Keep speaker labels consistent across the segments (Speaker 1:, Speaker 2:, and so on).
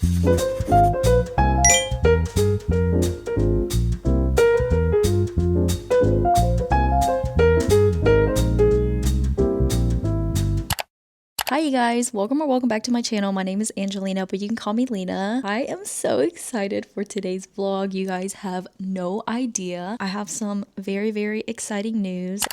Speaker 1: Hi you guys, welcome back to my channel. My name is Angelina, but you can call me Lena. I am so excited for today's vlog. You guys have no idea. I have some very exciting news.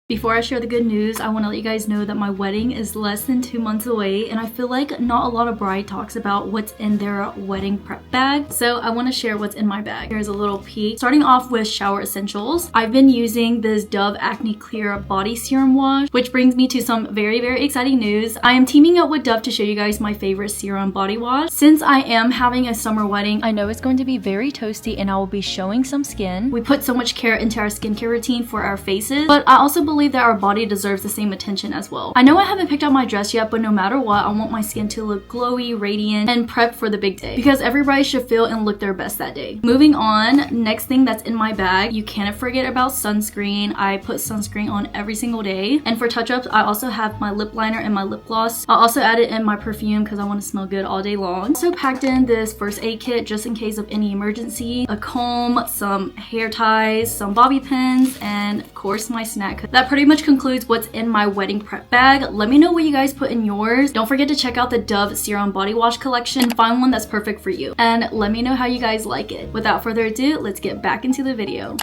Speaker 1: Before I share the good news, I want to let you guys know that my wedding is less than 2 months away, and I feel like not a lot of bride talks about what's in their wedding prep bag. So I want to share what's in my bag. Here's a little peek. Starting off with shower essentials. I've been using this Dove Acne Clear Body Serum Wash, which brings me to some very exciting news. I am teaming up with Dove to show you guys my favorite serum body wash. Since I am having a summer wedding, I know it's going to be very toasty and I will be showing some skin. We put so much care into our skincare routine for our faces, but I also believe that our body deserves the same attention as well. I know I haven't picked out my dress yet, but no matter what, I want my skin to look glowy, radiant, and prepped for the big day, because everybody should feel and look their best that day. Moving on, next thing that's in my bag, you can't forget about sunscreen. I put sunscreen on every single day. And for touch-ups, I also have my lip liner and my lip gloss. I'll also add it in my perfume because I want to smell good all day long. Also packed in this first aid kit just in case of any emergency, a comb, some hair ties, some bobby pins, and of course my snack. That pretty much concludes what's in my wedding prep bag. Let me know what you guys put in yours. Don't forget to check out the Dove Serum Body Wash collection and find one that's perfect for you. And let me know how you guys like it. Without further ado, let's get back into the video.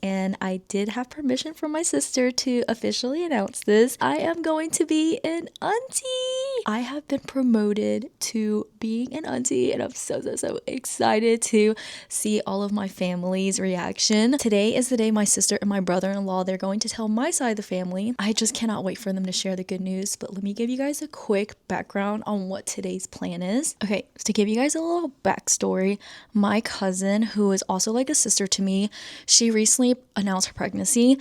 Speaker 1: And I did have permission from my sister to officially announce this. I am going to be an auntie. I have been promoted to being an auntie, and I'm so excited to see all of my family's reaction. Today is the day my sister and my brother-in-law, they're going to tell my side of the family. I just cannot wait for them to share the good news, but let me give you guys a quick background on what today's plan is. Okay, so to give you guys a little backstory, my cousin, who is also like a sister to me, she recently announced her pregnancy,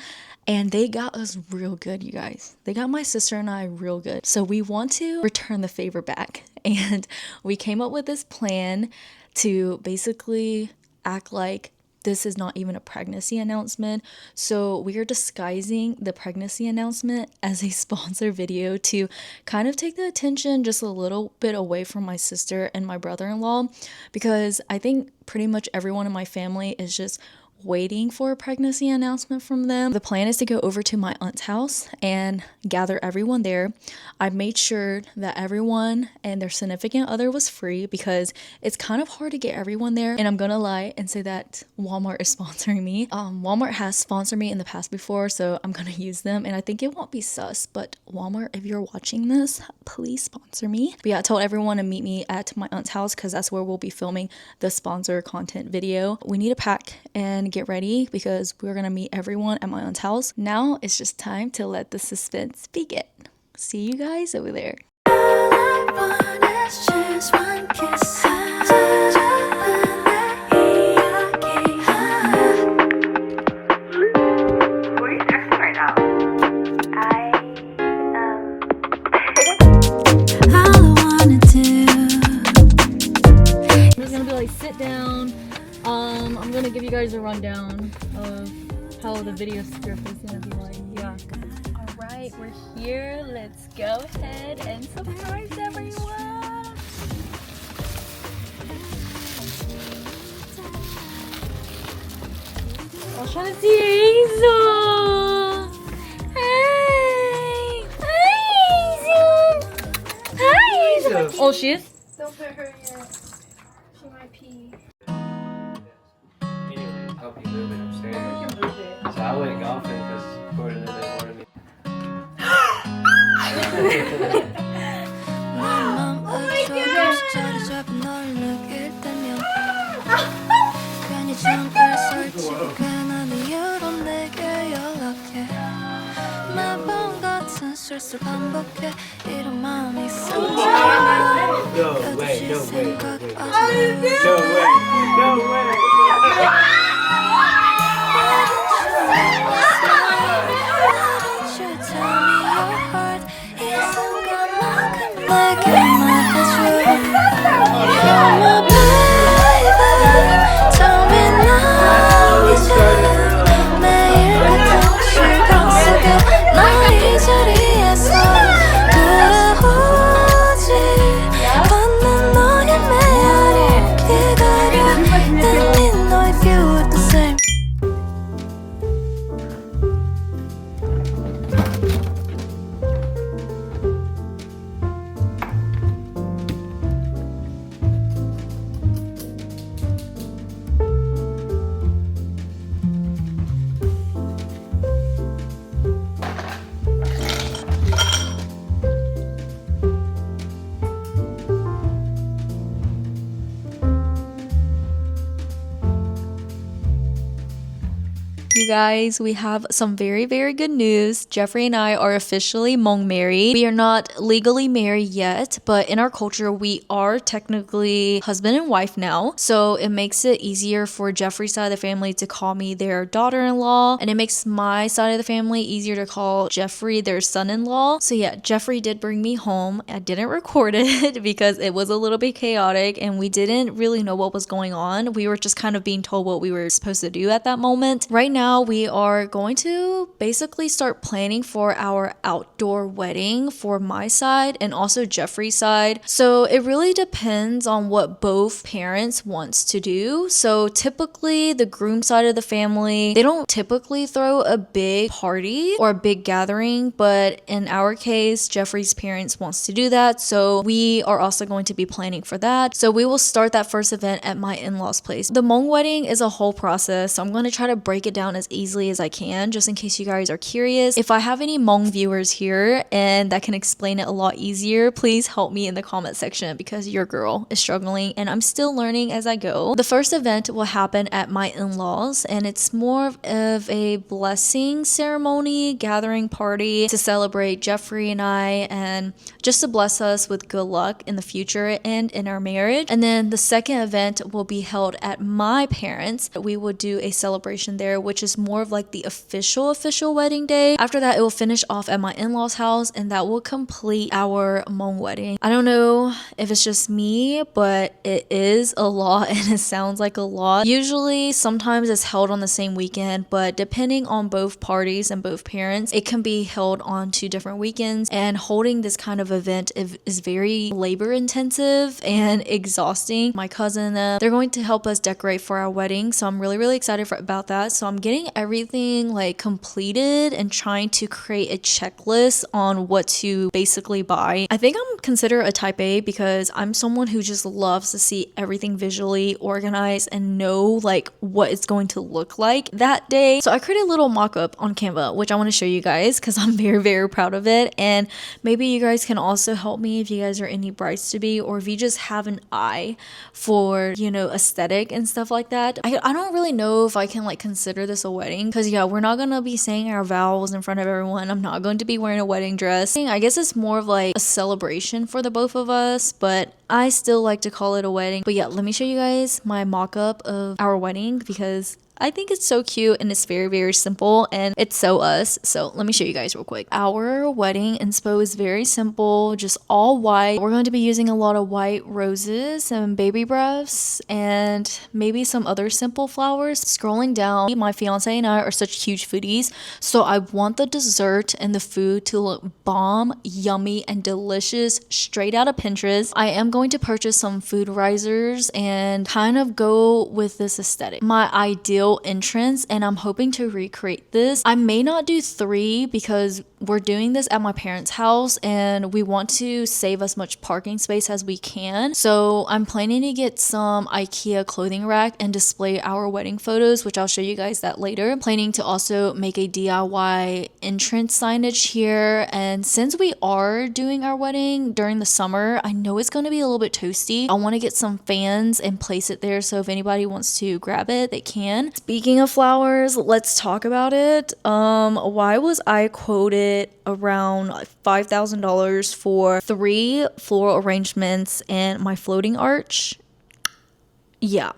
Speaker 1: and they got us real good, you guys. They got my sister and I real good. So we want to return the favor back, and we came up with this plan to basically act like this is not even a pregnancy announcement. So we are disguising the pregnancy announcement as a sponsor video to kind of take the attention just a little bit away from my sister and my brother-in-law, because I think pretty much everyone in my family is just waiting for a pregnancy announcement from them. The plan is to go over to my aunt's house and gather everyone there. I made sure that everyone and their significant other was free because it's kind of hard to get everyone there. And I'm gonna lie and say that Walmart is sponsoring me. Walmart has sponsored me in the past before, so I'm gonna use them, and I think it won't be sus, but Walmart, if you're watching this, please sponsor me. But yeah, I told everyone to meet me at my aunt's house because that's where we'll be filming the sponsor content video. We need to pack and get ready because we're gonna meet everyone at my aunt's house. Now it's just time to let the suspense begin. See you guys over there. Sit down. I'm gonna give you guys a rundown of how the video script is gonna be like. Yeah. Alright, we're here. Let's go ahead and surprise everyone. Siya si Hazel. Hi. Hi, Hazel. Hi, Hazel. Oh, she is?
Speaker 2: Don't put her yet. She might pee.
Speaker 3: Anyway, help you move it upstairs.
Speaker 2: You can move it.
Speaker 3: So I went golfing because Gordon didn't want me.
Speaker 2: Oh my god!
Speaker 3: No way, no way, no way.
Speaker 4: 자리에서 그래 오지 받는 너의
Speaker 1: You guys, we have some very, very good news. Jeffrey and I are officially Mong married. We are not legally married yet, but in our culture, we are technically husband and wife now. So it makes it easier for Jeffrey's side of the family to call me their daughter-in-law, and it makes my side of the family easier to call Jeffrey their son-in-law. So yeah, Jeffrey did bring me home. I didn't record it because it was a little bit chaotic and we didn't really know what was going on. We were just kind of being told what we were supposed to do at that moment. Right now, we are going to basically start planning for our outdoor wedding for my side and also Jeffrey's side. So it really depends on what both parents wants to do. So typically the groom side of the family, they don't typically throw a big party or a big gathering, but in our case, Jeffrey's parents wants to do that. So we are also going to be planning for that. So we will start that first event at my in-laws place. The Hmong wedding is a whole process. So I'm going to try to break it down as easily as I can, just in case you guys are curious. If I have any Hmong viewers here and that can explain it a lot easier, please help me in the comment section because your girl is struggling and I'm still learning as I go. The first event will happen at my in-laws and it's more of a blessing ceremony, gathering party to celebrate Jeffrey and I and just to bless us with good luck in the future and in our marriage. And then the second event will be held at my parents'. We will do a celebration there, which is more of like the official wedding day. After that, it will finish off at my in-laws house and that will complete our Hmong wedding. I don't know if it's just me, but it is a lot and it sounds like a lot. Usually sometimes it's held on the same weekend, but depending on both parties and both parents, it can be held on 2 different weekends, and holding this kind of event is very labor intensive and exhausting. My cousin, they're going to help us decorate for our wedding, so I'm really excited about that. So I'm getting everything like completed and trying to create a checklist on what to basically buy. I think I'm considered a type A because I'm someone who just loves to see everything visually organized and know like what it's going to look like that day. So I created a little mock-up on Canva, which I want to show you guys because I'm very proud of it. And maybe you guys can also help me if you guys are any brides to be, or if you just have an eye for, you know, aesthetic and stuff like that. I don't really know if I can like consider this a wedding because yeah, we're not gonna be saying our vows in front of everyone. I'm not going to be wearing a wedding dress. I guess it's more of like a celebration for the both of us, but I still like to call it a wedding. But yeah, let me show you guys my mock-up of our wedding because I think it's so cute and it's very simple and it's so us. So let me show you guys real quick. Our wedding inspo is very simple, just all white. We're going to be using a lot of white roses and baby breaths and maybe some other simple flowers. Scrolling down, my fiance and I are such huge foodies, so I want the dessert and the food to look bomb, yummy, and delicious straight out of Pinterest. I am going to purchase some food risers and kind of go with this aesthetic. My ideal entrance, and I'm hoping to recreate this. I may not do 3 because we're doing this at my parents' house and we want to save as much parking space as we can. So I'm planning to get some IKEA clothing rack and display our wedding photos, which I'll show you guys that later. Planning to also make a DIY entrance signage here. And since we are doing our wedding during the summer, I know it's going to be a little bit toasty. I want to get some fans and place it there so if anybody wants to grab it, they can. Speaking of flowers, let's talk about it. Why was I quoted around $5,000 for 3 floral arrangements and my floating arch? Yeah.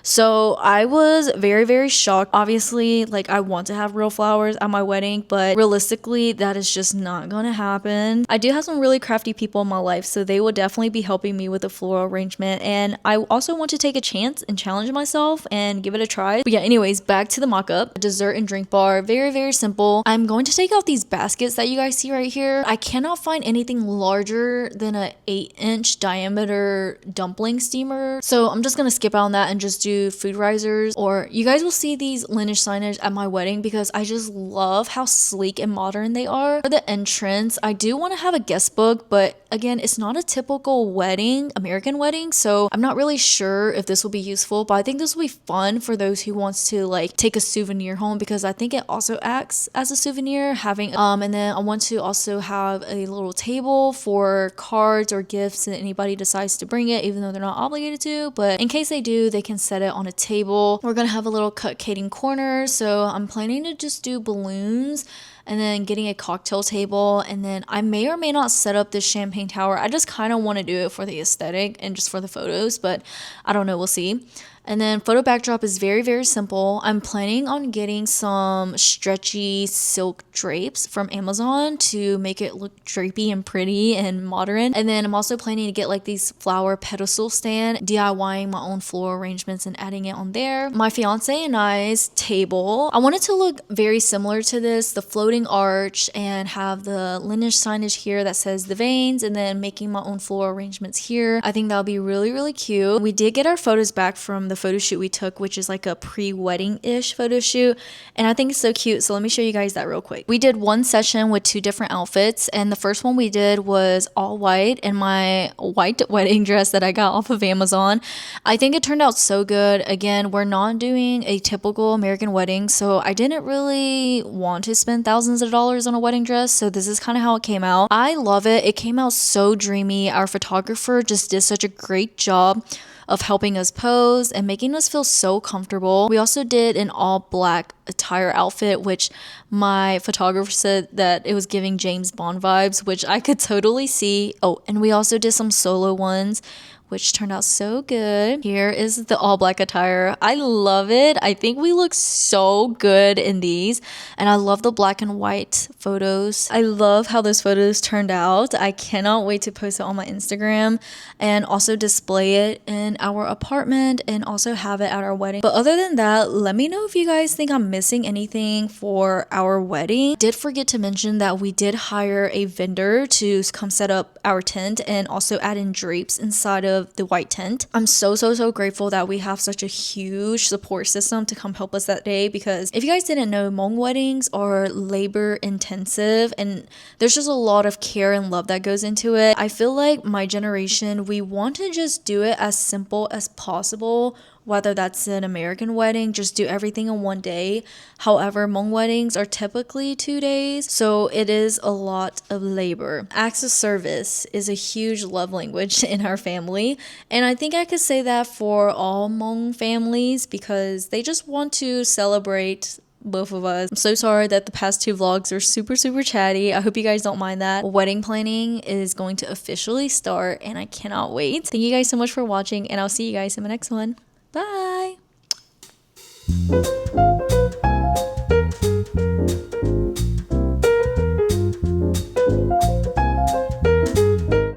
Speaker 1: So I was very shocked. Obviously, like I want to have real flowers at my wedding, but realistically that is just not gonna happen. I do have some really crafty people in my life, so they will definitely be helping me with the floral arrangement, and I also want to take a chance and challenge myself and give it a try. But yeah, anyways, back to the mock-up. Dessert and drink bar, very simple. I'm going to take out these baskets that you guys see right here. I cannot find anything larger than a 8-inch diameter dumpling steamer, so I'm just gonna skip out on that and just do food risers. Or you guys will see these lineage signage at my wedding because I just love how sleek and modern they are. For the entrance, I do want to have a guest book, but again, it's not a typical wedding, American wedding, so I'm not really sure if this will be useful, but I think this will be fun for those who wants to like take a souvenir home because I think it also acts as a souvenir having and then I want to also have a little table for cards or gifts that anybody decides to bring it, even though they're not obligated to, but in case they do, they can set it on a table. We're gonna have a little cupcake corner, so I'm planning to just do balloons and then getting a cocktail table, and then I may or may not set up this champagne tower. I just kind of want to do it for the aesthetic and just for the photos, but I don't know, we'll see. And then photo backdrop is very, very simple. I'm planning on getting some stretchy silk drapes from Amazon to make it look drapey and pretty and modern. And then I'm also planning to get like these flower pedestal stand, DIYing my own floral arrangements and adding it on there. My fiance and I's table, I want it to look very similar to this, the floating arch, and have the lineage signage here that says the veins, and then making my own floral arrangements here. I think that'll be really, really cute. We did get our photos back from the photo shoot we took, which is like a pre-wedding-ish photo shoot, and I think it's so cute. So let me show you guys that real quick. We did one session with 2 different outfits, and the first one we did was all white in my white wedding dress that I got off of Amazon. I think it turned out so good. Again, we're not doing a typical American wedding, so I didn't really want to spend thousands of dollars on a wedding dress, so this is kind of how it came out. I love it. It came out so dreamy. Our photographer just did such a great job of helping us pose and making us feel so comfortable. We also did an all black attire outfit, which my photographer said that it was giving James Bond vibes, which I could totally see. Oh, and we also did some solo ones, which turned out so good. Here is the all black attire. I love it. I think we look so good in these, and I love the black and white photos. I love how those photos turned out. I cannot wait to post it on my Instagram and also display it in our apartment and also have it at our wedding. But other than that, let me know if you guys think I'm missing anything for our wedding. Did forget to mention that we did hire a vendor to come set up our tent and also add in drapes inside of the white tent. I'm so grateful that we have such a huge support system to come help us that day, because if you guys didn't know, Mong weddings are labor intensive and there's just a lot of care and love that goes into it. I feel like my generation, we want to just do it as simple as possible. Whether that's an American wedding, just do everything in one day. However, Hmong weddings are typically 2 days, so it is a lot of labor. Acts of service is a huge love language in our family, and I think I could say that for all Hmong families because they just want to celebrate both of us. I'm so sorry that the past 2 vlogs are super chatty. I hope you guys don't mind that. Wedding planning is going to officially start, and I cannot wait. Thank you guys so much for watching, and I'll see you guys in my next one. Bye!